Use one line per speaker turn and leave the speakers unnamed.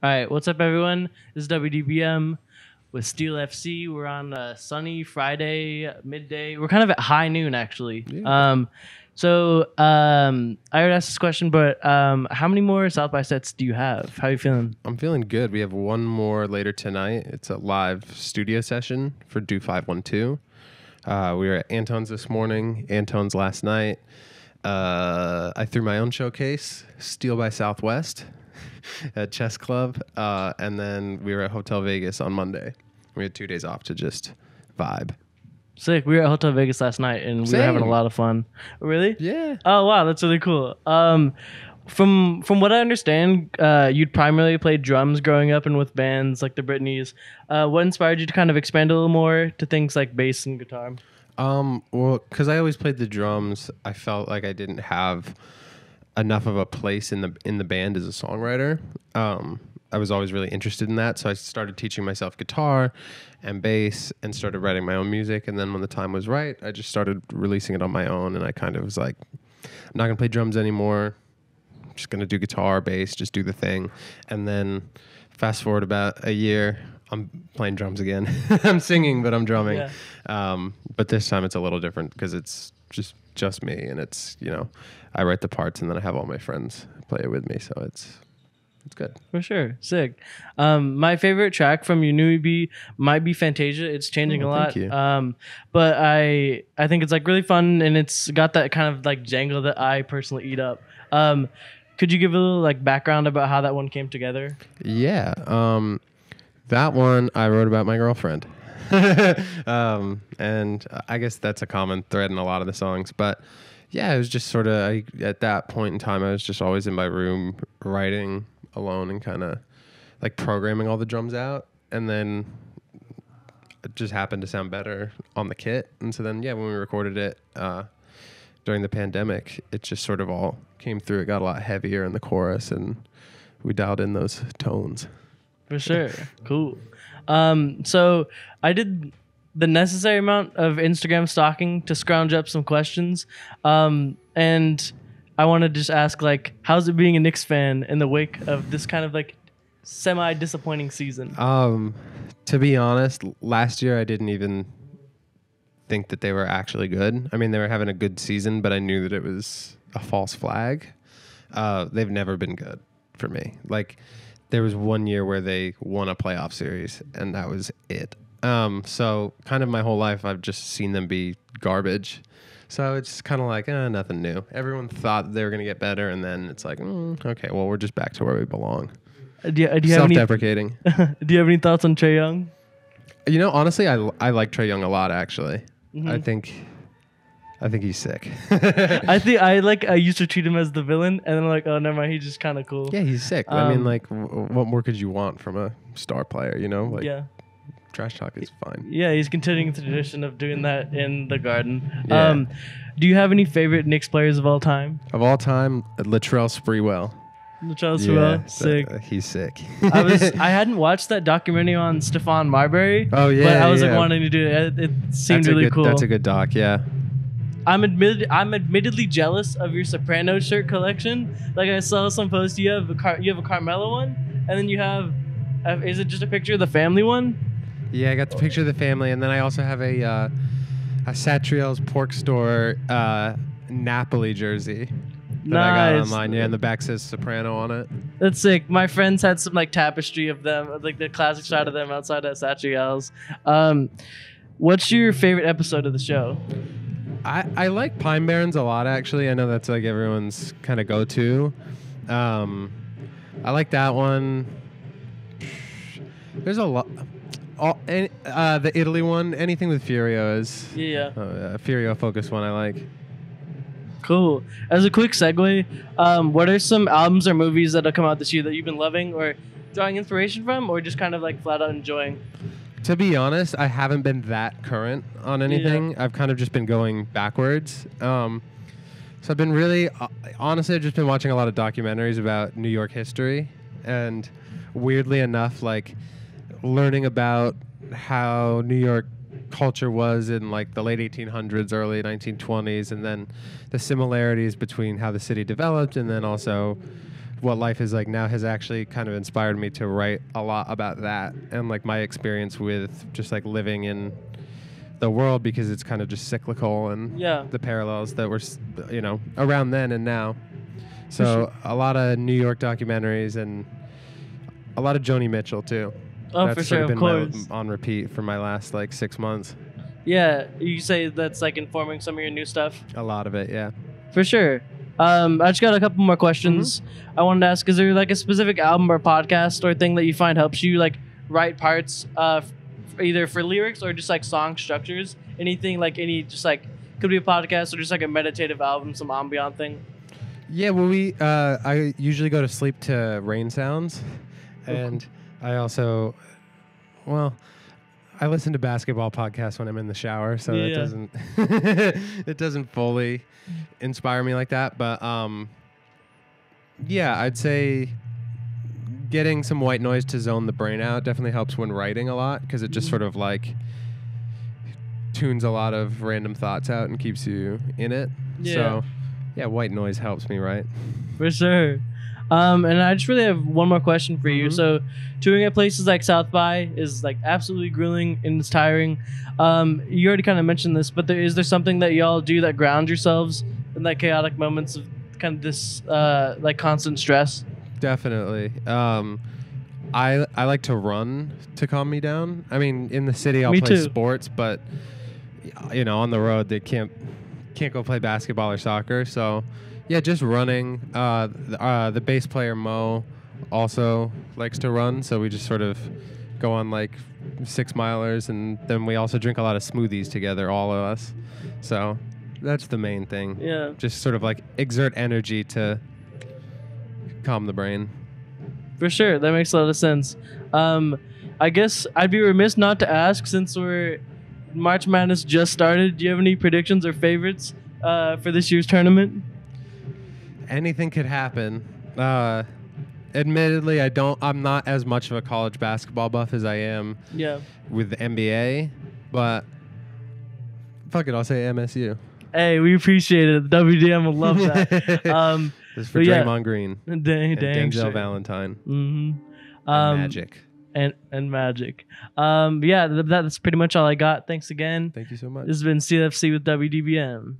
All right, what's up, everyone? This is WDBM with Steele FC. We're on a sunny Friday midday. We're kind of at high noon, actually.
Yeah.
I already asked this question, but how many more South by sets do you have? How are you feeling?
I'm feeling good. We have one more later tonight. It's a live studio session for Do 512. We were at Antones this morning, Antones last night. I threw my own showcase, Steele by Southwest, at Chess Club. And then we were at Hotel Vegas on Monday. We had 2 days off to just vibe.
Sick. We were at Hotel Vegas last night, and we were having a lot of fun. Really?
Yeah.
Oh, wow. That's really cool. From what I understand, you'd primarily played drums growing up and with bands like the Britneys. What inspired you to kind of expand a little more to things like bass and guitar?
Well, because I always played the drums, I felt like I didn't have enough of a place in the band as a songwriter. I was always really interested in that, so I started teaching myself guitar and bass and started writing my own music. And then when the time was right, I just started releasing it on my own, and I kind of was like, I'm not gonna play drums anymore. I'm just gonna do guitar, bass, just do the thing. And then fast forward about a year, I'm playing drums again. I'm singing, but I'm drumming.
Yeah.
But this time it's a little different because it's just me, and it's, I write the parts and then I have all my friends play it with me, so it's good.
For sure. Sick. My favorite track from your new EP might be Fantasia. It's changing a lot.
Thank you.
But I think it's like really fun, and it's got that kind of like jangle that I personally eat up. Could you give a little like background about how that one came together?
Yeah. That one I wrote about my girlfriend. And I guess that's a common thread in a lot of the songs. But yeah, it was just sort of, at that point in time, I was just always in my room writing alone and kind of like programming all the drums out. And then it just happened to sound better on the kit. And so then, yeah, when we recorded it during the pandemic, it just sort of all came through. It got a lot heavier in the chorus, and we dialed in those tones.
For sure. Cool. So I did the necessary amount of Instagram stalking to scrounge up some questions. And I want to just ask, like, how's it being a Knicks fan in the wake of this kind of like semi-disappointing season?
To be honest, last year I didn't even think that they were actually good. I mean, they were having a good season, but I knew that it was a false flag. They've never been good for me. Like, there was 1 year where they won a playoff series, and that was it. So kind of my whole life, I've just seen them be garbage. So it's kind of like, nothing new. Everyone thought they were going to get better, and then it's like, okay, well, we're just back to where we belong.
Do you have
Self-deprecating.
Do you have any thoughts on Trae Young?
Honestly, I like Trae Young a lot, actually.
Mm-hmm.
I think he's sick.
I used to treat him as the villain, and then I'm like, oh, never mind, he's just kind of cool.
Yeah, he's sick. I mean, like, what more could you want from a star player, Like,
yeah.
Trash talk is fine.
Yeah, he's continuing the tradition of doing that in the Garden.
Yeah.
Do you have any favorite Knicks players of all time?
Of all time, Latrell Sprewell.
Latrell Sprewell, sick.
He's sick.
I hadn't watched that documentary on Stephon Marbury.
Oh, yeah,
but I was like
yeah.
wanting to do it. It seemed really cool.
That's a good doc, yeah.
I'm admittedly jealous of your Soprano shirt collection. Like, I saw some post, you have a Carmelo one, and then you have is it just a picture of the family one?
Yeah, I got the picture of the family, and then I also have a Satriel's Pork Store Napoli jersey that I got online. Yeah, and the back says Soprano on it.
That's sick. My friends had some like tapestry of them, like the classic shot of them outside at Satriel's. What's your favorite episode of the show?
I like Pine Barrens a lot, actually. I know that's like everyone's kind of go-to. I like that one. There's a lot. The Italy one, anything with Furio is.
Yeah.
Furio focused one I like.
Cool. As a quick segue, what are some albums or movies that have come out this year that you've been loving or drawing inspiration from, or just kind of like flat out enjoying?
To be honest, I haven't been that current on anything.
Yeah.
I've kind of just been going backwards. So I've been really, honestly, I've just been watching a lot of documentaries about New York history, and weirdly enough, like learning about how New York culture was in like the late 1800s, early 1920s, and then the similarities between how the city developed and then also what life is like now has actually kind of inspired me to write a lot about that and like my experience with just like living in the world, because it's kind of just cyclical and the parallels that were, around then and now. So a lot of New York documentaries and a lot of Joni Mitchell too.
Oh,
that's
for sure,
sort
of course.
On repeat for my last like 6 months.
Yeah, you say that's like informing some of your new stuff?
A lot of it, yeah.
For sure. I just got a couple more questions. I wanted to ask, is there like a specific album or podcast or thing that you find helps you like write parts either for lyrics or just like song structures? Anything like just like could be a podcast or just like a meditative album, some ambient thing?
Yeah, well, I usually go to sleep to rain sounds. And I also, I listen to basketball podcasts when I'm in the shower, so it doesn't it doesn't fully inspire me like that. But I'd say getting some white noise to zone the brain out definitely helps when writing a lot, because it just sort of like tunes a lot of random thoughts out and keeps you in it.
Yeah.
So white noise helps me write. For
sure. And I just really have one more question for you. So touring at places like South by is like absolutely grueling and it's tiring. You already kind of mentioned this, but is there something that y'all do that ground yourselves in like chaotic moments of kind of this like constant stress?
Definitely. I like to run to calm me down. I mean, in the city I'll play sports, but on the road they can't go play basketball or soccer. So yeah, just running. The bass player Mo also likes to run, so we just sort of go on like 6 milers, and then we also drink a lot of smoothies together, all of us. So that's the main thing.
Yeah.
Just sort of like exert energy to calm the brain.
For sure, that makes a lot of sense. I guess I'd be remiss not to ask, since March Madness just started, do you have any predictions or favorites for this year's tournament?
Anything could happen. Admittedly, I'm not as much of a college basketball buff as I am with the NBA, but fuck it, I'll say MSU.
Hey, we appreciate it. The WDM will love that.
This is for Draymond Green and Denzel
sure.
Valentine.
And
Magic.
And Magic. That's pretty much all I got. Thanks again.
Thank you so much.
This has been Steele FC with WDBM.